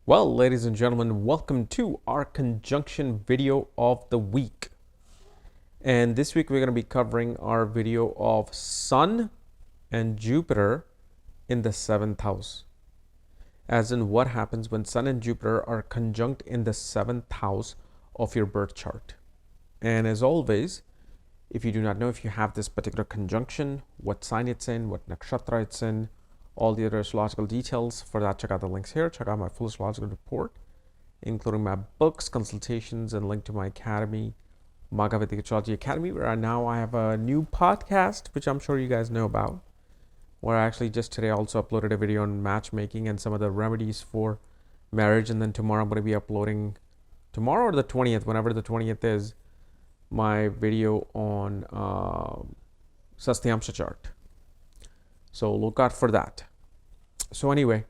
Well, ladies and gentlemen, welcome to our conjunction video of the week. And this week we're going to be covering our video of Sun and Jupiter in the 7th house. As in what happens when Sun and Jupiter are conjunct in the 7th house of your birth chart. And as always, if you do not know if you have this particular conjunction, what sign it's in, what nakshatra it's in, all the other astrological details, for that check out the links here. Check out my full astrological report, including my books, consultations, and link to my academy, Vedic Astrology Academy, where I have a new podcast, which I'm sure you guys know about, where I actually just today also uploaded a video on matchmaking and some of the remedies for marriage. And then tomorrow I'm going to be uploading, tomorrow or the 20th, whenever the 20th is, my video on Sastyamsha chart. So look out for that. So anyway,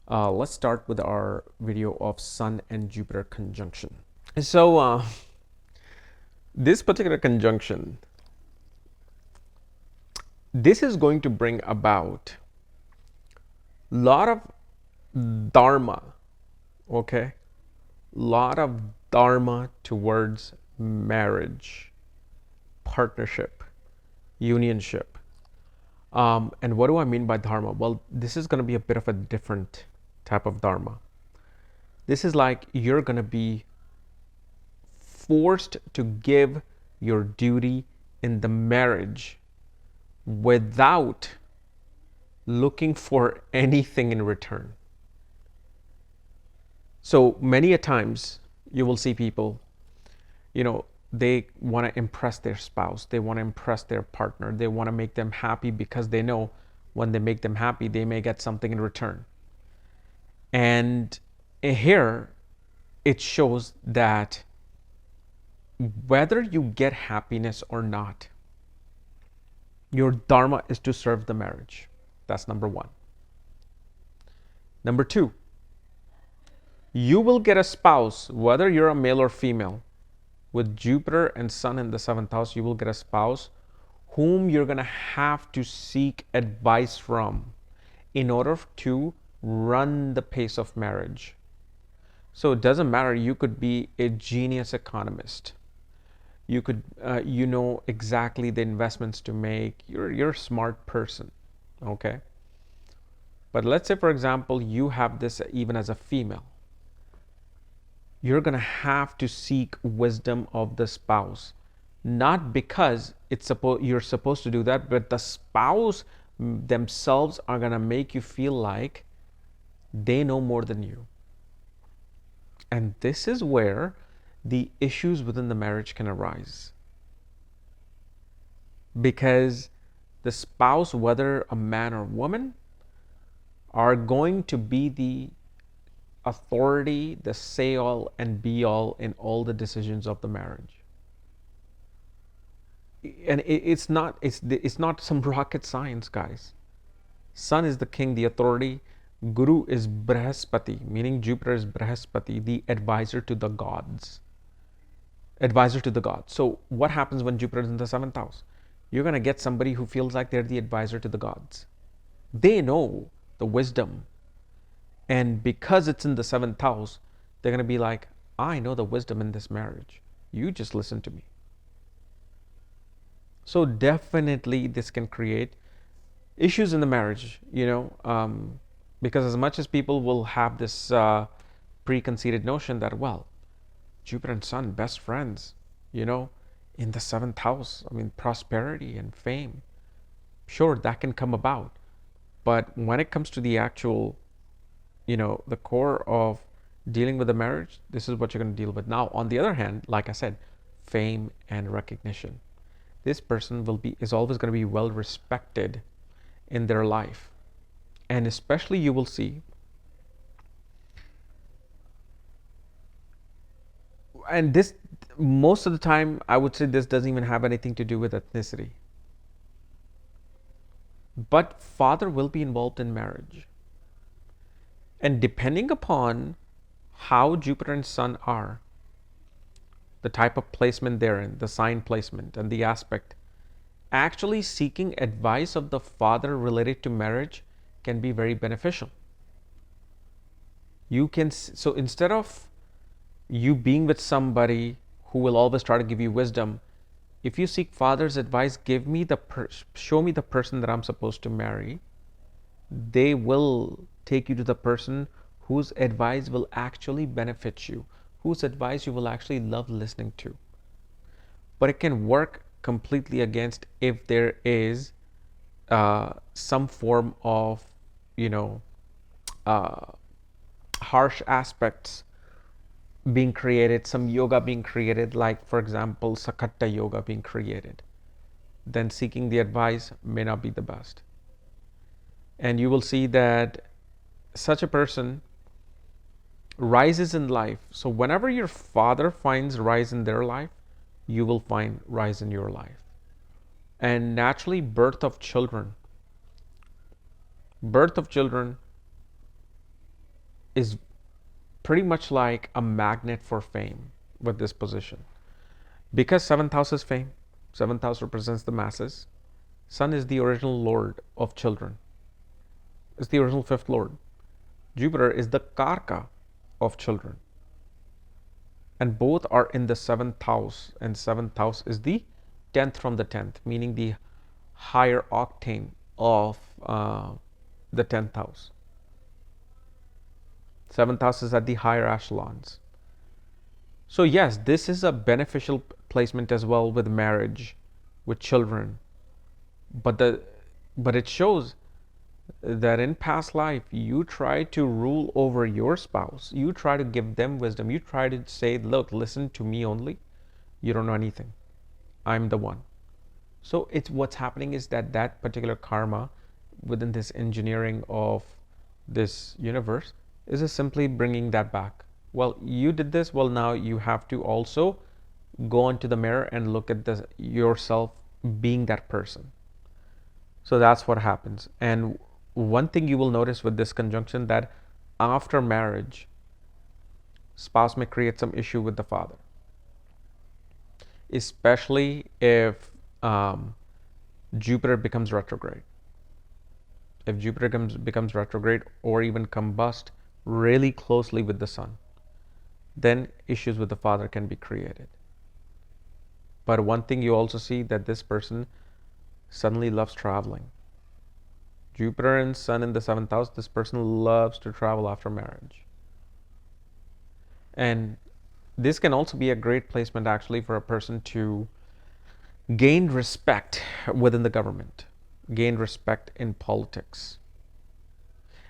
let's start with our video of Sun and Jupiter conjunction. So this particular conjunction, this is going to bring about a lot of dharma, okay? Lot of dharma towards marriage, partnership, unionship. And what do I mean by dharma? Well, this is going to be a bit of a different type of dharma. This is like you're going to be forced to give your duty in the marriage without looking for anything in return. So many a times you will see people, they want to impress their spouse. They want to impress their partner. They want to make them happy because they know when they make them happy, they may get something in return. And here it shows that whether you get happiness or not, your dharma is to serve the marriage. That's number one. Number two, you will get a spouse, whether you're a male or female. With Jupiter and Sun in the 7th house, you will get a spouse whom you're going to have to seek advice from in order to run the pace of marriage. So it doesn't matter. You could be a genius economist. You could, you know exactly the investments to make. You're a smart person, okay? But let's say, for example, you have this even as a female. You're going to have to seek wisdom of the spouse, not because you're supposed to do that, but the spouse themselves are going to make you feel like they know more than you. And this is where the issues within the marriage can arise, because the spouse, whether a man or woman, are going to be the authority, the say all and be all in all the decisions of the marriage. And it's not some rocket science, guys. Sun is the king, the authority. Guru is Brihaspati, meaning Jupiter is Brihaspati, the advisor to the gods. So what happens when Jupiter is in the 7th house? You're going to get somebody who feels like they're the advisor to the gods. They know the wisdom. And because it's in the 7th house, they're going to be like, I know the wisdom in this marriage. You just listen to me. So definitely this can create issues in the marriage, because as much as people will have this preconceived notion that, well, Jupiter and Sun, best friends, in the 7th house, prosperity and fame. Sure, that can come about. But when it comes to the actual the core of dealing with the marriage, this is what you're going to deal with. Now, on the other hand, like I said, fame and recognition. This person is always going to be well respected in their life. And especially you will see, and this, most of the time, I would say this doesn't even have anything to do with ethnicity. But father will be involved in marriage. And depending upon how Jupiter and Sun are, the type of placement they're in, the sign placement and the aspect, actually seeking advice of the father related to marriage can be very beneficial. You can, so instead of you being with somebody who will always try to give you wisdom, if you seek father's advice, show me the person that I'm supposed to marry, they will take you to the person whose advice will actually benefit you, whose advice you will actually love listening to. But it can work completely against if there is some form of, you know, uh, harsh aspects being created, some yoga being created, like for example, Sakatta yoga being created, then seeking the advice may not be the best. And you will see that such a person rises in life. So whenever your father finds rise in their life, you will find rise in your life. And naturally, birth of children is pretty much like a magnet for fame with this position. Because seventh house is fame, seventh house represents the masses. Sun is the original lord of children. It's the original fifth lord. Jupiter is the Karka of children. And both are in the seventh house, and seventh house is the 10th from the 10th, meaning the higher octane of the 10th house. Seventh house is at the higher echelons. So yes, this is a beneficial placement as well with marriage, with children. But it shows that in past life you try to rule over your spouse, you try to give them wisdom, you try to say, look, listen to me only, you don't know anything, I'm the one. So it's what's happening is that that particular karma within this engineering of this universe is just simply bringing that back. Well, you did this, well, now you have to also go into the mirror and look at yourself being that person. So that's what happens. And one thing you will notice with this conjunction, that after marriage, spouse may create some issue with the father, especially if Jupiter becomes retrograde. If Jupiter becomes retrograde or even combust really closely with the sun, then issues with the father can be created. But one thing you also see, that this person suddenly loves traveling. Jupiter and Sun in the 7th house, this person loves to travel after marriage. And this can also be a great placement actually for a person to gain respect within the government, gain respect in politics.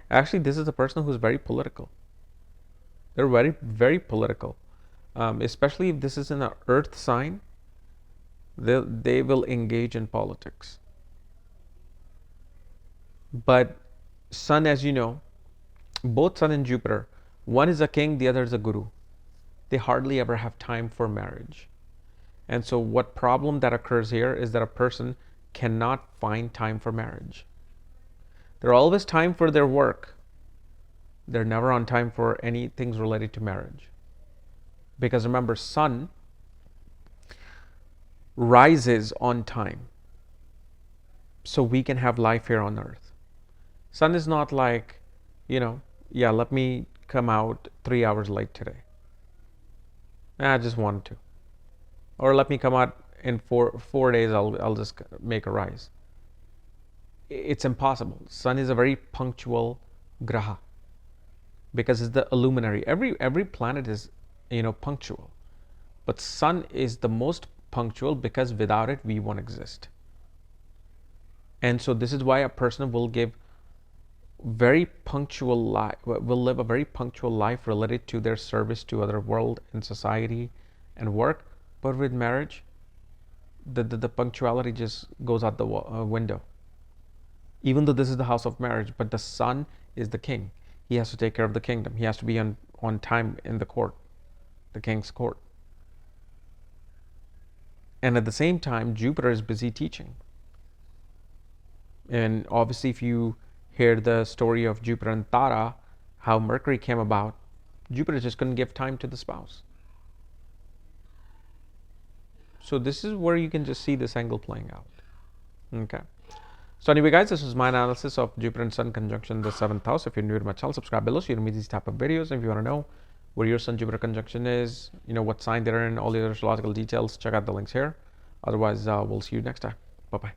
Actually, this is a person who's very political. They're very, very political. Especially if this is in an earth sign, they will engage in politics. But Sun, as you know, both Sun and Jupiter, one is a king, the other is a guru. They hardly ever have time for marriage. And so what problem that occurs here is that a person cannot find time for marriage. They're always time for their work. They're never on time for any things related to marriage. Because remember, Sun rises on time, so we can have life here on earth. Sun is not like, yeah, let me come out 3 hours late today. I just wanted to. Or let me come out in four days, I'll just make a rise. It's impossible. Sun is a very punctual graha because it's the luminary. Every planet is, punctual. But Sun is the most punctual because without it, we won't exist. And so this is why a person will live a very punctual life related to their service to other world and society and work. But with marriage, the punctuality just goes out the window. Even though this is the house of marriage, but the Sun is the king. He has to take care of the kingdom. He has to be on time in the court, the king's court. And at the same time, Jupiter is busy teaching. And obviously, if you hear the story of Jupiter and Tara, how Mercury came about, Jupiter just couldn't give time to the spouse. So this is where you can just see this angle playing out. Okay. So anyway, guys, this was my analysis of Jupiter and Sun conjunction in the 7th house. If you're new to my channel, subscribe below so you don't miss these type of videos. And if you want to know where your Sun Jupiter conjunction is, you know, what sign they're in, all the astrological details, check out the links here. Otherwise, we'll see you next time. Bye-bye.